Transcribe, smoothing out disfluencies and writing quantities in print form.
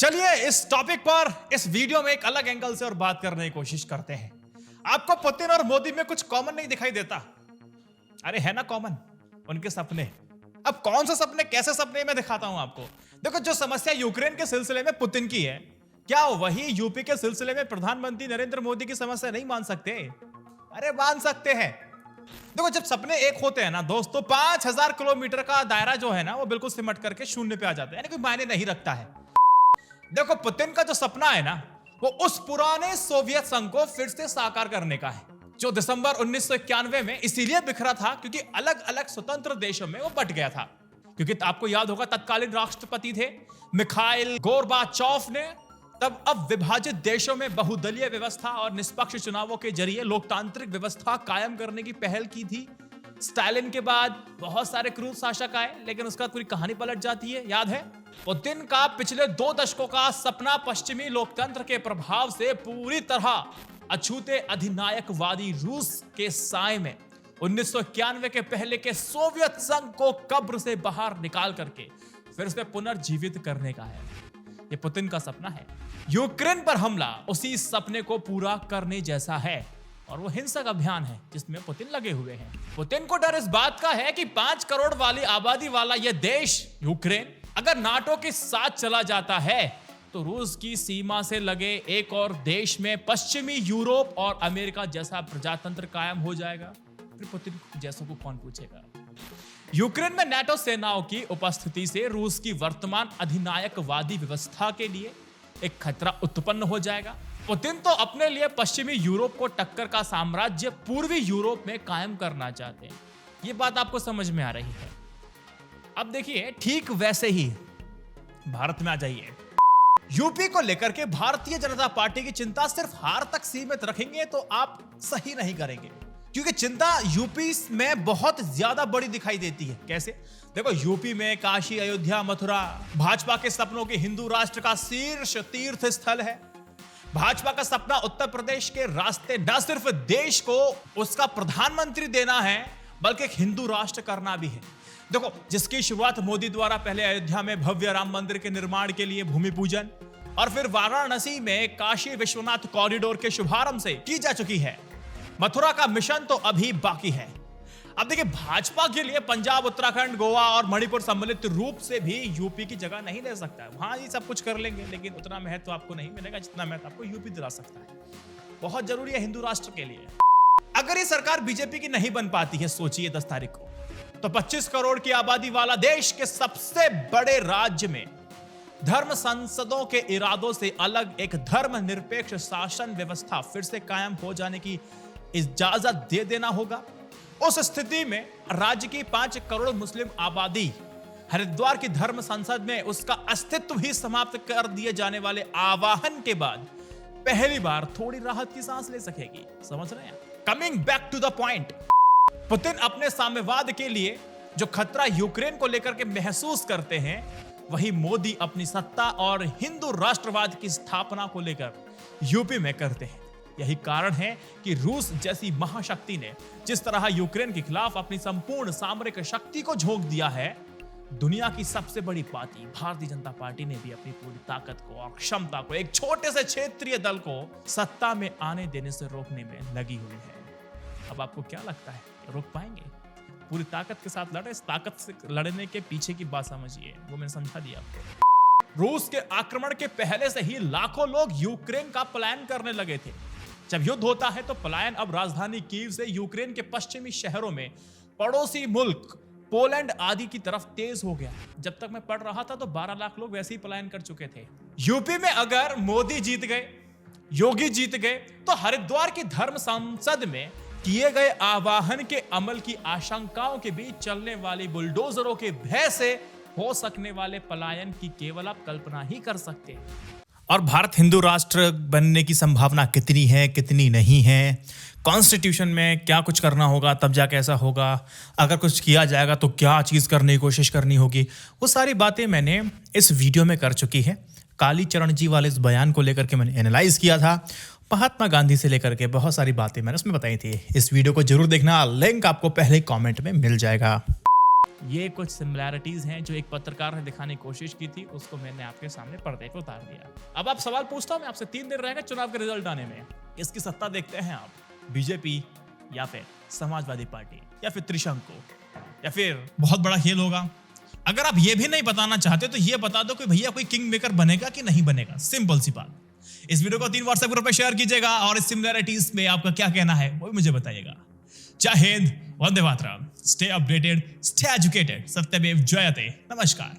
चलिए इस टॉपिक पर इस वीडियो में एक अलग एंगल से और बात करने की कोशिश करते हैं। आपको पुतिन और मोदी में कुछ कॉमन नहीं दिखाई देता? अरे है ना कॉमन, उनके सपने। अब कौन से सपने, कैसे सपने, मैं दिखाता हूं आपको। देखो, जो समस्या यूक्रेन के सिलसिले में पुतिन की है, क्या वही यूपी के सिलसिले में प्रधानमंत्री नरेंद्र मोदी की समस्या नहीं मान सकते? अरे मान सकते हैं। देखो, जब सपने एक होते हैं ना दोस्तों, 5000 किलोमीटर का दायरा जो है ना, वो बिल्कुल सिमट करके शून्य पे आ जाता है, यानी कोई मायने नहीं रखता है। देखो, पुतिन का जो सपना है ना, वो उस पुराने सोवियत संघ को फिर से साकार करने का है, जो दिसंबर 1991 में इसीलिए बिखरा था क्योंकि अलग अलग स्वतंत्र देशों में वो बट गया था। क्योंकि आपको याद होगा, तत्कालीन राष्ट्रपति थे मिखाइल गोर्बाचोव ने तब अब विभाजित देशों में बहुदलीय व्यवस्था और निष्पक्ष चुनावों के जरिए लोकतांत्रिक व्यवस्था कायम करने की पहल की थी। स्टालिन के बाद बहुत सारे क्रूर शासक आए, लेकिन उसका पूरी कहानी पलट जाती है, याद है? पुतिन का पिछले 2 दशकों का सपना पश्चिमी लोकतंत्र के प्रभाव से पूरी तरह अछूते अधिनायकवादी रूस के साए में 1991 के पहले के सोवियत संघ को कब्र से बाहर निकाल करके फिर से पुनर्जीवित करने का है। ये पुतिन का सपना है। यूक्रेन पर हमला उसी सपने को पूरा करने जैसा है, और वो हिंसक अभियान है जिसमें पुतिन लगे हुए हैं। पुतिन को डर इस बात का है कि 5 करोड़ वाली आबादी वाला यह देश यूक्रेन अगर नाटो के साथ चला जाता है तो रूस की सीमा से लगे एक और देश में पश्चिमी यूरोप और अमेरिका जैसा प्रजातंत्र कायम हो जाएगा। फिर पुतिन जैसों को कौन पूछेगा? यूक्रेन में नाटो सेनाओं की उपस्थिति से रूस की वर्तमान अधिनायकवादी व्यवस्था के लिए एक खतरा उत्पन्न हो जाएगा। पुतिन तो अपने लिए पश्चिमी यूरोप को टक्कर का साम्राज्य पूर्वी यूरोप में कायम करना चाहते हैं। यह बात आपको समझ में आ रही है? अब देखिए, ठीक वैसे ही भारत में आ जाइए। यूपी को लेकर के भारतीय जनता पार्टी की चिंता सिर्फ हार तक सीमित रखेंगे तो आप सही नहीं करेंगे, क्योंकि चिंता यूपी में बहुत ज्यादा बड़ी दिखाई देती है। कैसे? देखो, यूपी में काशी, अयोध्या, मथुरा भाजपा के सपनों के हिंदू राष्ट्र का शीर्ष तीर्थ स्थल है। भाजपा का सपना उत्तर प्रदेश के रास्ते न सिर्फ देश को उसका प्रधानमंत्री देना है, बल्कि एक हिंदू राष्ट्र करना भी है। देखो, जिसकी शुरुआत मोदी द्वारा पहले अयोध्या में भव्य राम मंदिर के निर्माण के लिए भूमि पूजन और फिर वाराणसी में काशी विश्वनाथ कॉरिडोर के शुभारंभ से की जा चुकी है। मथुरा का मिशन तो अभी बाकी है। अब देखिए, भाजपा के लिए पंजाब, उत्तराखंड, गोवा और मणिपुर सम्मिलित रूप से भी यूपी की जगह नहीं ले सकता है। वहां ये सब कुछ कर लेंगे, लेकिन उतना महत्व तो आपको नहीं मिलेगा जितना महत्व आपको यूपी दिला सकता है। बहुत जरूरी है हिंदू राष्ट्र के लिए। अगर ये सरकार बीजेपी की नहीं बन पाती है, सोचिए 10 तारीख को, तो 25 करोड़ की आबादी वाला देश के सबसे बड़े राज्य में धर्म संसदों के इरादों से अलग एक धर्मनिरपेक्ष शासन व्यवस्था फिर से कायम हो जाने की इजाजत दे देना होगा। उस स्थिति में राज्य की 5 करोड़ मुस्लिम आबादी हरिद्वार की धर्म संसद में उसका अस्तित्व ही समाप्त कर दिए जाने वाले आवाहन के बाद पहली बार थोड़ी राहत की सांस ले सकेगी। समझ रहे हैं? Coming back to the point, Putin अपने साम्यवाद के लिए जो खतरा यूक्रेन को लेकर के महसूस करते हैं, वही मोदी अपनी सत्ता और हिंदू राष्ट्रवाद की स्थापना को लेकर यूपी में करते हैं। यही कारण है कि रूस जैसी महाशक्ति ने जिस तरह यूक्रेन के खिलाफ अपनी संपूर्ण सामरिक शक्ति को झोंक दिया है, दुनिया की सबसे बड़ी पार्टी भारतीय जनता पार्टी ने भी अपनी पूरी ताकत को और क्षमता को एक छोटे से क्षेत्रीय दल को सत्ता में आने देने से रोकने में लगी हुई है। अब आपको क्या लगता है, रोक पाएंगे? पूरी ताकत के साथ लड़े। इस ताकत से लड़ने के पीछे की बात समझिए, वो मैंने समझा दिया आपको। रूस के आक्रमण के पहले से ही लाखों लोग यूक्रेन का पलायन करने लगे थे। जब युद्ध होता है तो पलायन अब राजधानी कीव से यूक्रेन के पश्चिमी शहरों में पड़ोसी मुल्क पोलैंड आदि की तरफ तेज हो गया। जब तक मैं पढ़ रहा था तो 12 लाख लोग वैसे ही पलायन कर चुके थे। यूपी में अगर मोदी जीत गए, योगी जीत गए, तो हरिद्वार की धर्म संसद में किए गए आवाहन के अमल की आशंकाओं के बीच चलने वाली बुलडोजरों के भय से हो सकने वाले पलायन की केवल आप कल्पना ही कर सकते हैं। और भारत हिंदू राष्ट्र बनने की संभावना कितनी है, कितनी नहीं है, कॉन्स्टिट्यूशन में क्या कुछ करना होगा तब जाके ऐसा होगा, अगर कुछ किया जाएगा तो क्या चीज़ करने की कोशिश करनी होगी, वो सारी बातें मैंने इस वीडियो में कर चुकी है। कालीचरण जी वाले इस बयान को लेकर के मैंने एनालाइज किया था। महात्मा गांधी से लेकर के बहुत सारी बातें मैंने उसमें बताई थी। इस वीडियो को जरूर देखना, लिंक आपको पहले कमेंट में मिल जाएगा। ये कुछ सिमिलैरिटीज हैं जो एक पत्रकार ने दिखाने की कोशिश की थी, उसको मैंने आपके सामने पर्दे पे उतार दिया। अब आप सवाल पूछता हूं मैं आपसे, 3 दिन रहेगा चुनाव के रिजल्ट आने में, किसकी सत्ता देखते हैं आप? बीजेपी या फिर समाजवादी पार्टी या फिर त्रिशंकु या फिर बहुत बड़ा खेल होगा? अगर आप ये भी नहीं बताना चाहते तो ये बता दो कि भैया कोई किंग मेकर बनेगा कि नहीं बनेगा, सिंपल सी बात। इस वीडियो को 3 व्हाट्सएप ग्रुप पे शेयर कीजिएगा और इस सिमिलैरिटीज में आपका क्या कहना है वो भी मुझे बताइएगा। जय Hind, Vande Mataram, stay updated, stay educated, सत्यमेव जयते, नमस्कार।